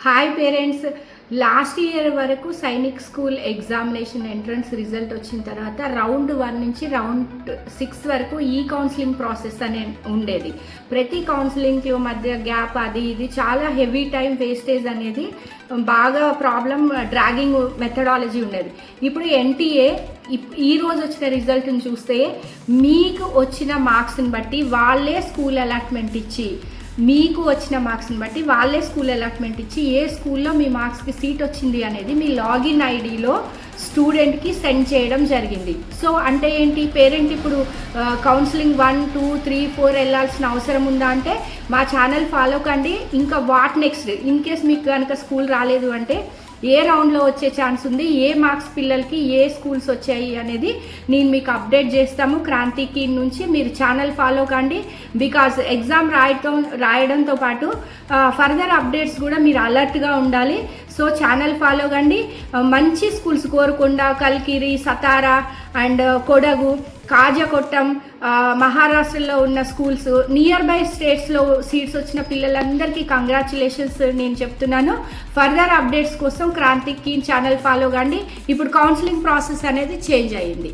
Hi parents, last year వరకు Sainik school examination entrance result వచ్చిన తర్వాత రౌండ్ 1 నుంచి రౌండ్ 6 వరకు ఈ కౌన్సిలింగ్ ప్రాసెస్ అనే ఉండేది. ప్రతి కౌన్సిలింగ్ మధ్య గ్యాప్ అది ఇది చాలా హెవీ టైం వేస్టేజ్ అనేది బాగా ప్రాబ్లం, డ్రాగింగ్ మెథడాలజీ ఉండేది. ఇప్పుడు ఎన్టీఏ ఈ రోజు వచ్చిన రిజల్ట్ని చూస్తే మీకు వచ్చిన మార్క్స్ని బట్టి వాళ్ళే స్కూల్ అలాట్మెంట్ ఇచ్చి ఏ స్కూల్లో మీ మార్క్స్కి సీట్ వచ్చింది అనేది మీ లాగిన్ ఐడిలో స్టూడెంట్కి సెండ్ చేయడం జరిగింది. సో అంటే ఏంటి, పేరెంట్ ఇప్పుడు కౌన్సిలింగ్ 1, 2, 3, 4 వెళ్ళాల్సిన అవసరం ఉందా అంటే మా ఛానల్ ఫాలో కండి. ఇంకా వాట్ నెక్స్ట్, ఇన్ కేస్ మీకు కనుక స్కూల్ రాలేదు అంటే ఏ రౌండ్లో వచ్చే ఛాన్స్ ఉంది, ఏ మార్క్స్ పిల్లలకి ఏ స్కూల్స్ వచ్చాయి అనేది నేను మీకు అప్డేట్ చేస్తాము. క్రాంతికి నుంచి మీరు ఛానల్ ఫాలో కండి. బికాజ్ ఎగ్జామ్ రాయడంతో పాటు ఫర్దర్ అప్డేట్స్ కూడా మీరు అలర్ట్గా ఉండాలి. సో ఛానల్ ఫాలో కండి. మంచి స్కూల్స్ కోరుకొండ, కల్కిరి, సతారా అండ్ కొడగు, కాజకొట్టం, మహారాష్ట్రలో ఉన్న స్కూల్స్, నియర్ బై స్టేట్స్లో సీట్స్ వచ్చిన పిల్లలందరికీ కంగ్రాచులేషన్స్ నేను చెప్తున్నాను. ఫర్దర్ అప్డేట్స్ కోసం క్రాంతికి ఛానల్ ఫాలో కండి. ఇప్పుడు కౌన్సిలింగ్ ప్రాసెస్ అనేది చేంజ్ అయ్యింది.